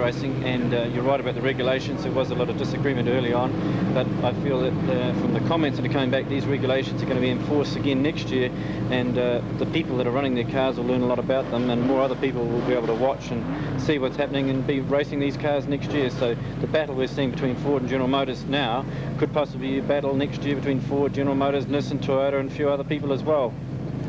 racing, and you're right about the regulations. There was a lot of disagreement early on, but I feel that from the comments that are coming back, these regulations are going to be enforced again next year, and the people that are running their cars will learn a lot about them, and more other people will be able to watch and see what's happening and be racing these cars next year. So the battle we're seeing between Ford and General Motors now could possibly be a battle next year between Ford, General Motors, Nissan, Toyota, and a few other people as well.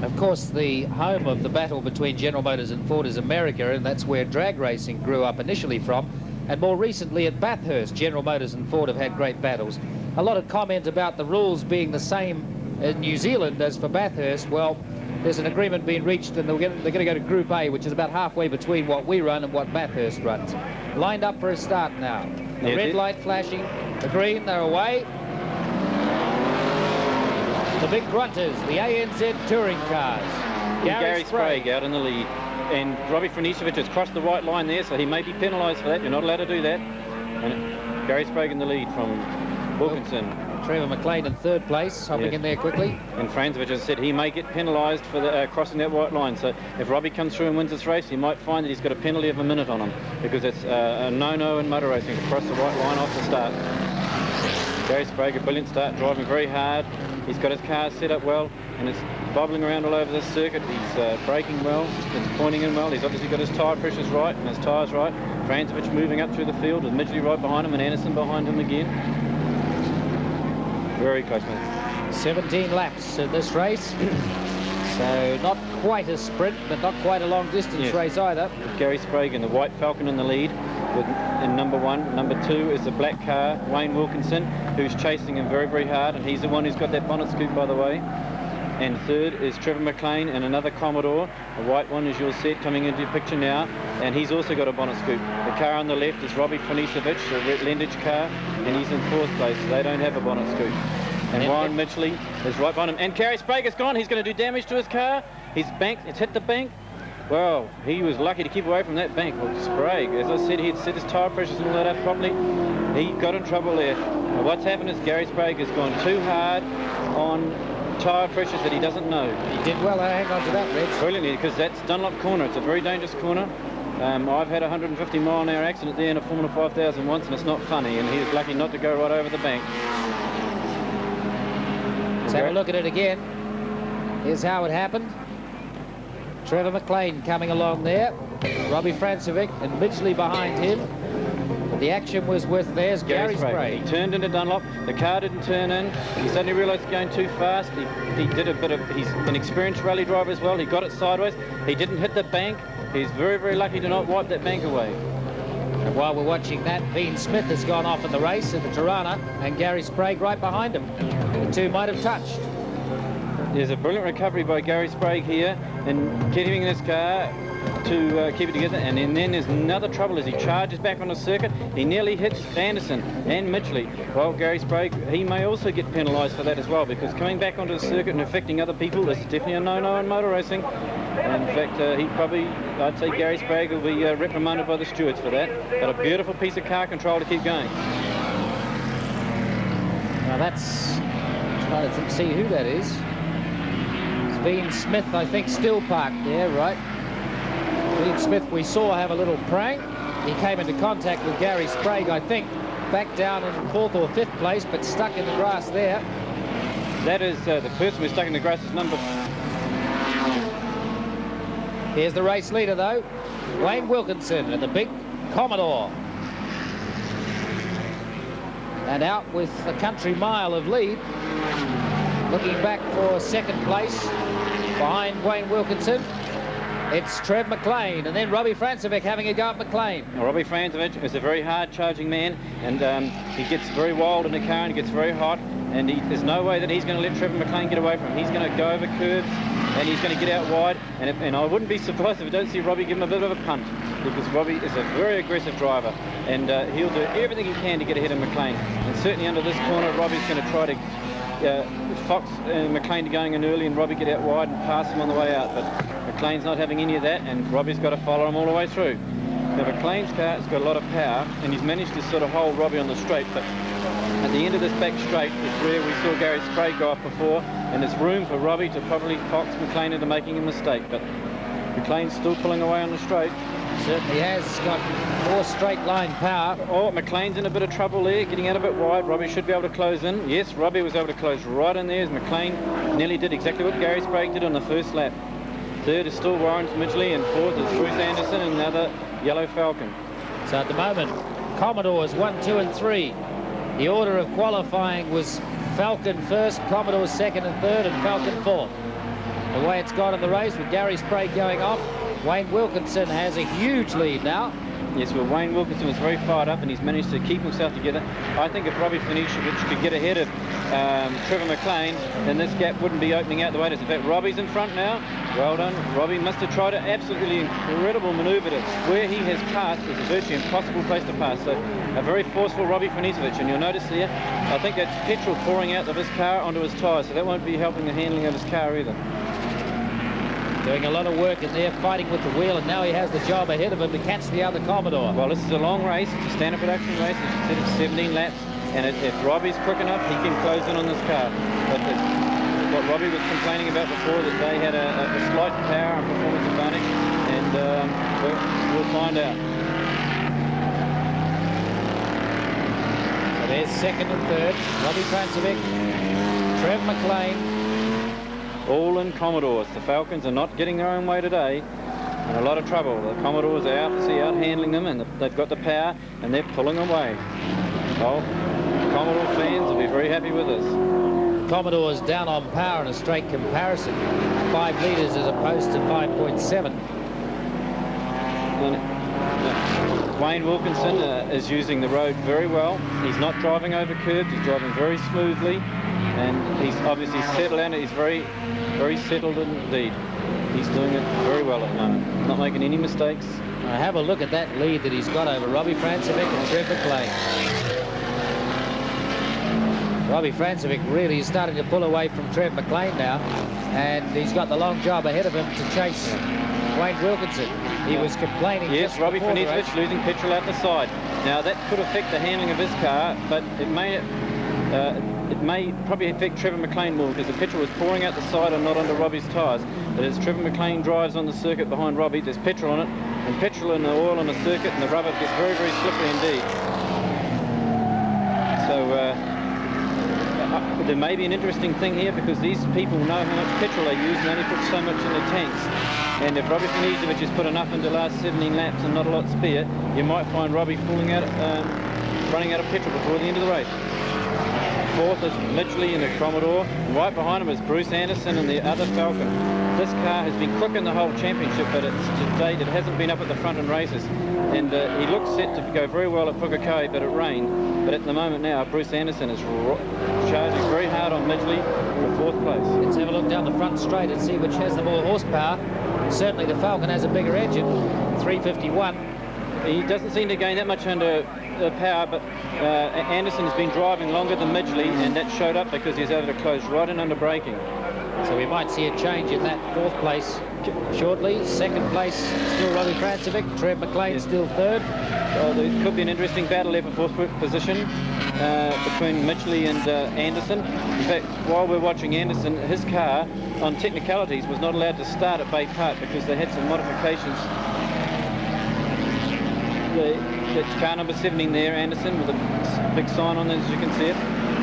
Of course, the home of the battle between General Motors and Ford is America, and that's where drag racing grew up initially from. And more recently at Bathurst, General Motors and Ford have had great battles. A lot of comment about the rules being the same in New Zealand as for Bathurst. Well, there's an agreement being reached, and they're going to go to Group A, which is about halfway between what we run and what Bathurst runs. Lined up for a start now. The red light flashing, the green, they're away. The big grunters, the ANZ touring cars. Gary Sprague out in the lead. And Robbie Franicevic has crossed the white line there, so he may be penalised for that. You're not allowed to do that. And Gary Sprague in the lead from Wilkinson. Trevor McLean in third place, hopping in there quickly. And Franzovic has said he may get penalised for the, crossing that white line. So if Robbie comes through and wins this race, he might find that he's got a penalty of a minute on him, because it's a no-no in motor racing to cross the white line off the start. Gary Sprague, a brilliant start, driving very hard. He's got his car set up well, and it's bobbling around all over this circuit. He's braking well, it's pointing in well. He's obviously got his tyre pressures right and his tyres right. Franzovic moving up through the field with Midgley right behind him and Anderson behind him again. Very close, man. 17 laps in this race. So not quite a sprint, but not quite a long distance race either. Gary Sprague and the White Falcon in the lead in number 1. Number 2 is the black car, Wayne Wilkinson, who's chasing him very, very hard, and he's the one who's got that bonnet scoop, by the way. And third is Trevor McLean and another Commodore, a white one, as you'll see it coming into your picture now, and he's also got a bonnet scoop. The car on the left is Robbie Franicevic, a red Lendage car, and he's in 4th place, so they don't have a bonnet scoop. And Warren Midgley is right behind him. And Gary Sprague is gone. He's going to do damage to his car. He's banked. It's hit the bank. Well, he was lucky to keep away from that bank. Well, Sprague, as I said, he had set his tyre pressures and all that up properly. He got in trouble there. Now, what's happened is Gary Sprague has gone too hard on tyre pressures that he doesn't know. He did well. Hang on to that, Reg. Brilliantly, because that's Dunlop corner. It's a very dangerous corner. I've had a 150 mile an hour accident there in a Formula 5000 once, and it's not funny, and he was lucky not to go right over the bank. Let's have a look at it again. Here's how it happened. Trevor McLean coming along there. Robbie Franzovic and Midgley behind him. But the action was with there's Gary Sprague. He turned into Dunlop. The car didn't turn in. He suddenly realised he's going too fast. He did a bit of... He's an experienced rally driver as well. He got it sideways. He didn't hit the bank. He's very, very lucky to not wipe that bank away. And while we're watching that, Dean Smith has gone off in the race in the Tirana, and Gary Sprague right behind him. The two might have touched. There's a brilliant recovery by Gary Sprague here and keeping this car to keep it together, and then there's another trouble as he charges back on the circuit. He nearly hits Anderson and Midgley. Well, Gary Sprague, he may also get penalised for that as well, because coming back onto the circuit and affecting other people is definitely a no-no in motor racing. In fact, he probably, I'd say Gary Sprague will be reprimanded by the stewards for that. But a beautiful piece of car control to keep going. Now that's, trying to see who that is. It's Dean Smith, I think, still parked there, right? Dean Smith we saw have a little prank. He came into contact with Gary Sprague, I think, back down in 4th or 5th place, but stuck in the grass there. That is the person who's stuck in the grass is number... Here's the race leader, though, Wayne Wilkinson and the big Commodore. And out with a country mile of lead. Looking back for 2nd place behind Wayne Wilkinson. It's Trev McLean, and then Robbie Franzovic having a go at McLean. Well, Robbie Franzovic is a very hard-charging man, and he gets very wild in the car and gets very hot, and there's no way that he's going to let Trevor McLean get away from him. He's going to go over curbs, and he's going to get out wide, and I wouldn't be surprised if we don't see Robbie give him a bit of a punt, because Robbie is a very aggressive driver, and he'll do everything he can to get ahead of McLean. And certainly under this corner, Robbie's going to try to fox McLean going in early and Robbie get out wide and pass him on the way out, but McLean's not having any of that, and Robbie's got to follow him all the way through. Now McLean's car has got a lot of power, and he's managed to sort of hold Robbie on the straight, but at the end of this back straight is where we saw Gary Sprague go off before, and there's room for Robbie to probably fox McLean into making a mistake, but McLean's still pulling away on the straight. Certainly has got more straight line power. Oh, McLean's in a bit of trouble there, getting out a bit wide. Robbie should be able to close in. Yes, Robbie was able to close right in there as McLean nearly did exactly what Gary Sprague did on the first lap. Third is still Warren Midgley, and fourth is Bruce Anderson and another Yellow Falcon. So at the moment, Commodores 1, 2 and 3. The order of qualifying was Falcon first, Commodores second and third, and Falcon fourth. The way it's gone in the race with Gary Sprague going off, Wayne Wilkinson has a huge lead now. Yes, well, Wayne Wilkinson was very fired up and he's managed to keep himself together. I think if Robbie Finisevich could get ahead of Trevor McLean, then this gap wouldn't be opening out the way it is. In fact, Robbie's in front now. Well done. Robbie must have tried an absolutely incredible manoeuvre to where he has passed is a virtually impossible place to pass. So a very forceful Robbie Finisevich, and you'll notice there, I think that's petrol pouring out of his car onto his tyres, so that won't be helping the handling of his car either. Doing a lot of work in there, fighting with the wheel, and now he has the job ahead of him to catch the other Commodore. Well, this is a long race. It's a standard production race. As you said, it's 17 laps, and if Robbie's quick enough, he can close in on this car. But what Robbie was complaining about before, that they had a slight power and performance advantage, and we'll find out. So there's second and third, Robbie Francevic, Trev McLean. All in Commodores. The Falcons are not getting their own way today. In a lot of trouble. The Commodores are out handling them, and they've got the power, and they're pulling away. Well, Commodore fans will be very happy with this. Commodores down on power in a straight comparison. 5 litres as opposed to 5.7. Wayne Wilkinson is using the road very well. He's not driving over curbs. He's driving very smoothly, and he's obviously settled in. He's very settled indeed. He's doing it very well at the moment. Not making any mistakes. Have a look at that lead that he's got over Robbie Francevic and Trev McLean. Robbie Francevic really is starting to pull away from Trev McLean now, and he's got the long job ahead of him to chase Wayne Wilkinson. He was complaining. Yes, Robbie Finisevich losing petrol out the side. Now that could affect the handling of his car, but it may probably affect Trevor McLean more, because the petrol is pouring out the side and not onto Robbie's tyres. But as Trevor McLean drives on the circuit behind Robbie, there's petrol on it, and petrol and the oil on the circuit and the rubber gets very, very slippery indeed. So there may be an interesting thing here, because these people know how much petrol they use and only put so much in their tanks. And if Robbie Finisevich has put enough into the last 17 laps and not a lot spare, you might find Robbie running out of petrol before the end of the race. Fourth is Midgley in the Commodore, and right behind him is Bruce Anderson and the other Falcon. This car has been quick in the whole championship, but to date it hasn't been up at the front in races. And he looks set to go very well at Pukekohe, but it rained. But at the moment now, Bruce Anderson is charging very hard on Midgley for fourth place. Let's have a look down the front straight and see which has the more horsepower. Certainly the Falcon has a bigger engine, 351. He doesn't seem to gain that much under power, but Anderson has been driving longer than Midgley, and that showed up because he's able to close right in under braking. So we might see a change in that fourth place shortly. Second place still Robbie Francevic, Trev McLean still third. Well, there could be an interesting battle there for fourth position between Midgley and Anderson. In fact, while we're watching Anderson, his car on Technicalities was not allowed to start at Bay Park because they had some modifications. That's car number 17 there, Anderson, with a big sign on it, as you can see it.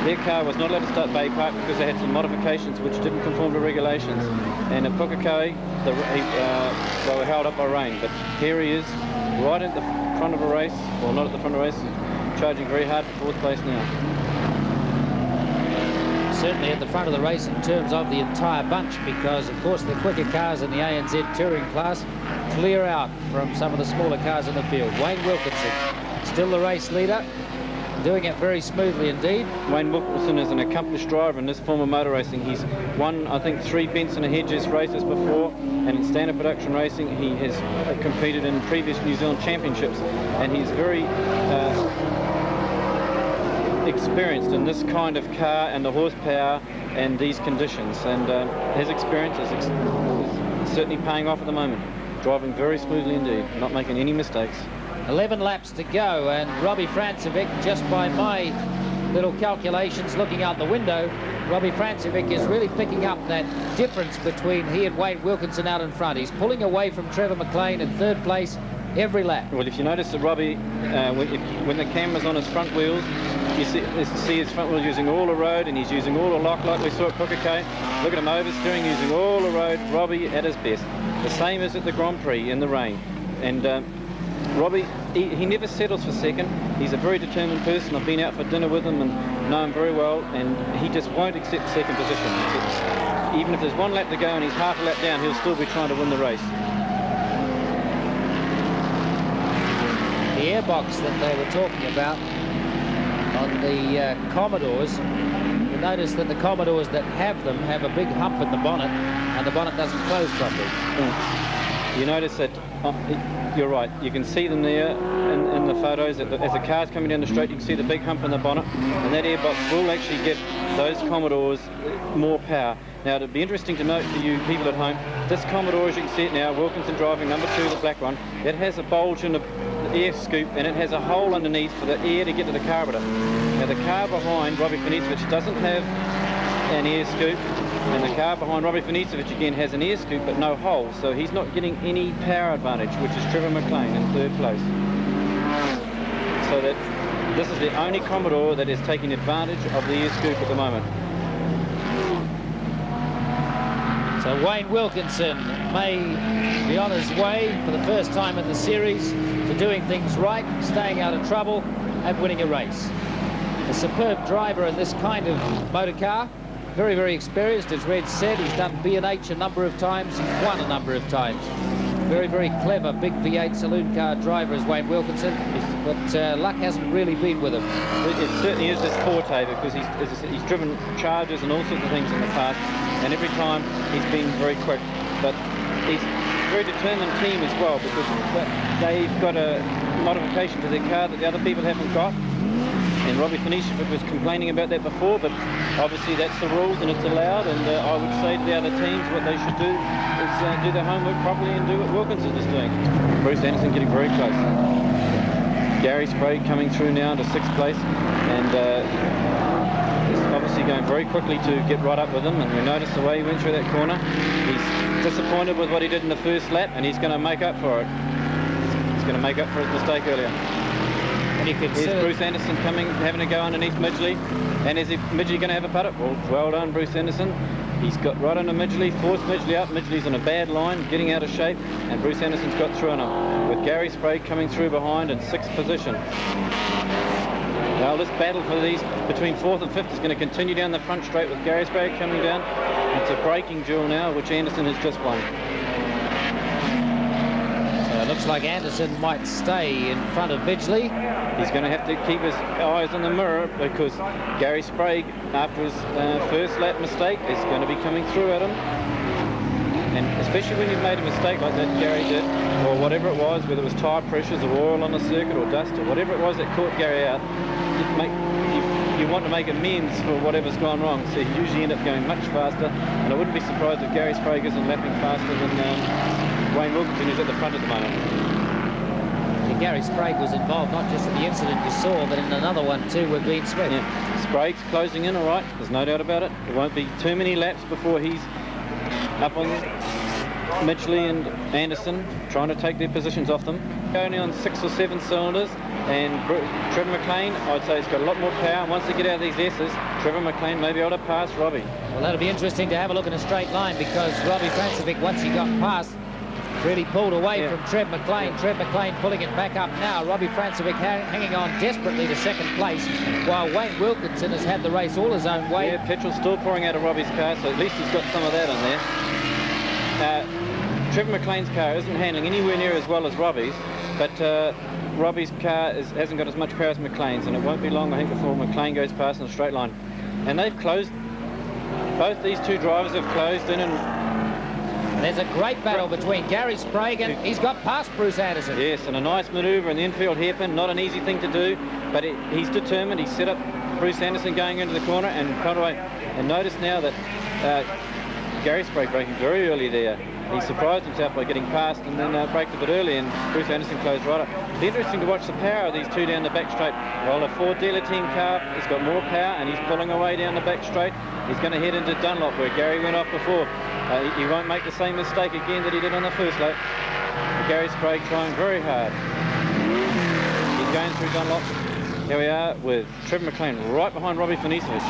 Their car was not allowed to start Bay Park because they had some modifications which didn't conform to regulations. And at Pukekohe, they were held up by rain. But here he is, right at the front of a race, well, not at the front of a race, charging very hard for fourth place now. Certainly at the front of the race in terms of the entire bunch, because of course the quicker cars in the ANZ touring class clear out from some of the smaller cars in the field. Wayne Wilkinson still the race leader, doing it very smoothly indeed. Wayne Wilkinson is an accomplished driver in this form of motor racing. He's won, I think, 3 Benson and Hedges races before, and in standard production racing he has competed in previous New Zealand championships, and he's very experienced in this kind of car and the horsepower and these conditions, and his experience is certainly paying off at the moment. Driving very smoothly indeed, not making any mistakes. 11 laps to go, and Robbie Francevic, just by my little calculations looking out the window, Robbie Francevic is really picking up that difference between he and Wayne Wilkinson out in front. He's pulling away from Trevor McLean in third place, every lap. Well, if you notice that Robbie, when the camera's on his front wheels, you see his front wheels using all the road, and he's using all the lock like we saw at Pukekohe. Look at him oversteering, using all the road. Robbie at his best. The same as at the Grand Prix in the rain. And Robbie, he never settles for second. He's a very determined person. I've been out for dinner with him and know him very well, and he just won't accept second position. Even if there's one lap to go and he's half a lap down, he'll still be trying to win the race. The airbox that they were talking about on the Commodores, you notice that the Commodores that have them have a big hump in the bonnet, and the bonnet doesn't close properly. You notice that, you're right, you can see them there in the photos. As the car's coming down the straight, you can see the big hump in the bonnet, and that airbox will actually give those Commodores more power. Now, it'd be interesting to note for you people at home, this Commodore, as you can see it now, Wilkinson driving number 2, the black one, it has a bulge in the air scoop, and it has a hole underneath for the air to get to the carburetor. Now, the car behind Robbie Finicevic doesn't have an air scoop, and the car behind Robbie Finicevic again has an air scoop but no hole, so he's not getting any power advantage, which is Trevor McLean in 3rd place. So that this is the only Commodore that is taking advantage of the air scoop at the moment. So Wayne Wilkinson may be on his way for the first time in the series to doing things right, staying out of trouble and winning a race. A superb driver in this kind of motor car. Very, very experienced, as Red said. He's done B&H a number of times. He's won a number of times. Very, very clever big V8 saloon car driver is Wayne Wilkinson, but luck hasn't really been with him. It certainly is his forte, because he's driven Chargers and all sorts of things in the past, and every time he's been very quick. But he's a very determined team as well, because they've got a modification to their car that the other people haven't got. And Robbie Finicevic was complaining about that before, but obviously that's the rules and it's allowed, and I would say to the other teams what they should do is do their homework properly and do what Wilkinson is doing. Bruce Anderson getting very close. Gary Sprague coming through now into 6th place, and is obviously going very quickly to get right up with him, and we notice the way he went through that corner. He's disappointed with what he did in the first lap, and he's going to make up for it. He's going to make up for his mistake earlier. Here's Bruce Anderson having a go underneath Midgley. And is Midgley going to have a putt? Well done, Bruce Anderson. He's got right under Midgley, forced Midgley up. Midgley's on a bad line, getting out of shape, and Bruce Anderson's got through on him, with Gary Sprague coming through behind in 6th position. Now this battle for these between 4th and 5th is going to continue down the front straight, with Gary Sprague coming down. It's a breaking duel now, which Anderson has just won. It looks like Anderson might stay in front of Midgley. He's going to have to keep his eyes on the mirror, because Gary Sprague, after his first lap mistake, is going to be coming through at him. And especially when you've made a mistake like that Gary did, or whatever it was, whether it was tyre pressures or oil on the circuit or dust or whatever it was that caught Gary out, you want to make amends for whatever's gone wrong. So you usually end up going much faster, and I wouldn't be surprised if Gary Sprague isn't lapping faster than Wayne Wilkinson, who's at the front at the moment. Gary Sprague was involved not just in the incident you saw, but in another one too with Dean Smith. Yeah. Sprague's closing in all right, there's no doubt about it. There won't be too many laps before he's up on Midgley and Anderson, trying to take their positions off them. Only on 6 or 7 cylinders, and Trevor McLean, I'd say, has got a lot more power. And once they get out of these S's, Trevor McLean may be able to pass Robbie. Well, that'll be interesting to have a look in a straight line, because Robbie Francevic, once he got past, really pulled away from Trev McLean. Trev McLean pulling it back up now. Robbie Francevic hanging on desperately to 2nd place, while Wayne Wilkinson has had the race all his own way. Yeah, petrol's still pouring out of Robbie's car, so at least he's got some of that in there. Trevor McLean's car isn't handling anywhere near as well as Robbie's, but Robbie's car hasn't got as much power as McLean's, and it won't be long, I think, before McLean goes past in a straight line. And they've closed, both these two drivers have closed in, and there's a great battle between Gary Sprague, and he's got past Bruce Anderson. Yes, and a nice manoeuvre in the infield hairpin, not an easy thing to do, but he's determined. He's set up Bruce Anderson going into the corner and cut away. And notice now that Gary Sprague braking very early there. He surprised himself by getting past and then braked a bit early, and Bruce Anderson closed right up. It's interesting to watch the power of these two down the back straight. Well, the Ford dealer team car has got more power, and he's pulling away down the back straight. He's going to head into Dunlop, where Gary went off before. He won't make the same mistake again that he did on the first lap. Gary Sprague trying very hard. He's going through Dunlop. Here we are with Trevor McLean right behind Robbie Finisevich.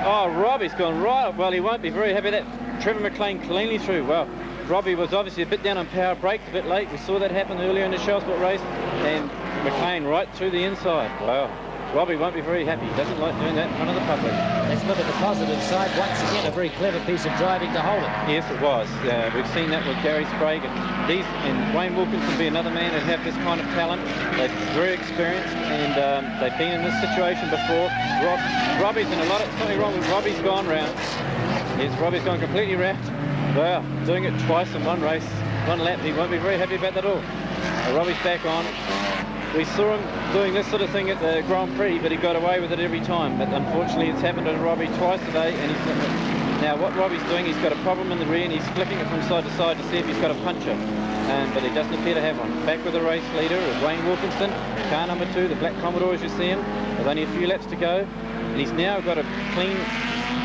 Oh, Robbie's gone right. Well, he won't be very happy that Trevor McLean cleanly through. Well, Robbie was obviously a bit down on power, braked a bit late. We saw that happen earlier in the Shellsport race. And McLean right through the inside. Wow. Robbie won't be very happy. He doesn't like doing that in front of the public. Let's look at the positive side. Once again, a very clever piece of driving to hold it. Yes, it was. We've seen that with Gary Sprague. And Wayne Wilkinson be another man that have this kind of talent. They're very experienced, and they've been in this situation before. Robbie's in something wrong with Robbie's gone round. Yes, Robbie's gone completely round. Wow, doing it twice in one race, one lap. He won't be very happy about that at all. Robbie's back on. We saw him doing this sort of thing at the Grand Prix, but he got away with it every time. But unfortunately, it's happened to Robbie twice today. And now what Robbie's doing, he's got a problem in the rear, and he's flicking it from side to side to see if he's got a puncture. But he doesn't appear to have one. Back with the race leader is Wayne Wilkinson, car number 2, the Black Commodore, as you see him, with only a few laps to go. And he's now got a clean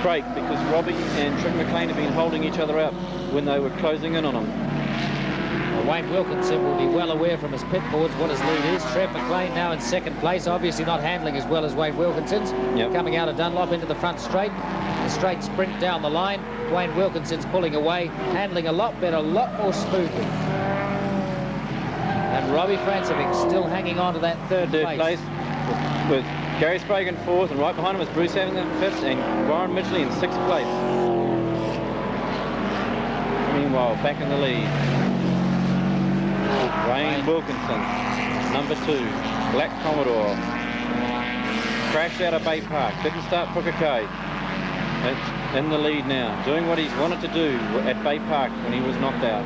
break because Robbie and Trevor McLean have been holding each other up when they were closing in on him. Wayne Wilkinson will be well aware from his pit boards what his lead is. Trev McLean now in second place, obviously not handling as well as Wayne Wilkinson's. Yep. Coming out of Dunlop into the front straight. The straight sprint down the line. Wayne Wilkinson's pulling away, handling a lot better, a lot more smoothly. And Robbie Francevic still hanging on to that third place. With Gary Sprague in 4th, and right behind him is Bruce Evans in 5th, and Warren Midgley in 6th place. Meanwhile, back in the lead, Wayne Wilkinson, number 2, Black Commodore. Crashed out of Bay Park, didn't start Pukekohe. In the lead now, doing what he's wanted to do at Bay Park when he was knocked out.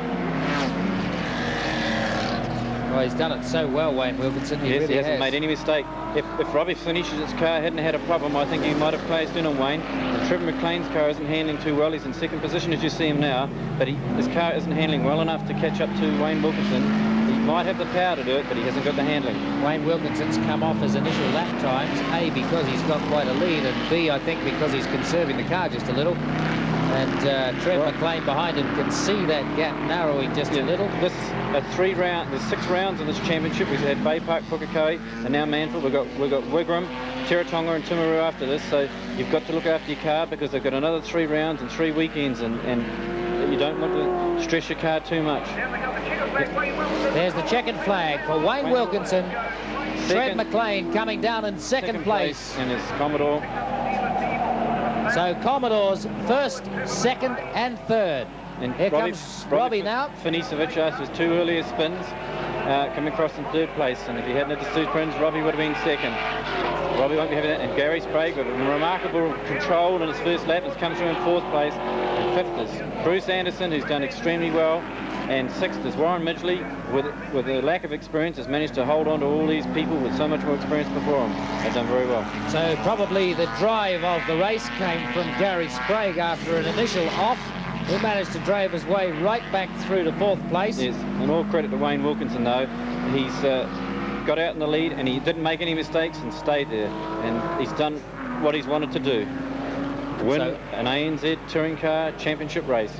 Well, he's done it so well, Wayne Wilkinson. Yes, he hasn't made any mistake. If Robbie finishes his car hadn't had a problem, I think he might have closed in on Wayne. And Trevor McLean's car isn't handling too well. He's in second position as you see him now, but his car isn't handling well enough to catch up to Wayne Wilkinson. He might have the power to do it, but he hasn't got the handling. Wayne Wilkinson's come off his initial lap times, A, because he's got quite a lead, and B, I think because he's conserving the car just a little. And Trev McLean behind him can see that gap narrowing just a little. This is a 3 round. There's 6 rounds in this championship. We've had Bay Park, Pukekohe, and now Manfeild. We've got Wigram, Tiratonga, and Timaru after this. So you've got to look after your car because they've got another 3 rounds and 3 weekends, and you don't want to stress your car too much. There's the checkered flag for Wayne Wilkinson. Trev McLean coming down in second place. And his Commodore. So Commodore's first, second, and third. And here comes Robbie now. Finisevich after his 2 earlier spins, coming across in 3rd place. And if he hadn't had the 2 spins, Robbie would have been 2nd. Robbie won't be having that. And Gary Sprague with remarkable control in his first lap has come through in 4th place. And 5th is Bruce Anderson, who's done extremely well. And 6th is Warren Midgley, with a lack of experience, has managed to hold on to all these people with so much more experience before him. They've done very well. So probably the drive of the race came from Gary Sprague after an initial off. He managed to drive his way right back through to 4th place. Yes, and all credit to Wayne Wilkinson, though. He's got out in the lead, and he didn't make any mistakes and stayed there. And he's done what he's wanted to do. Win an ANZ Touring Car Championship race.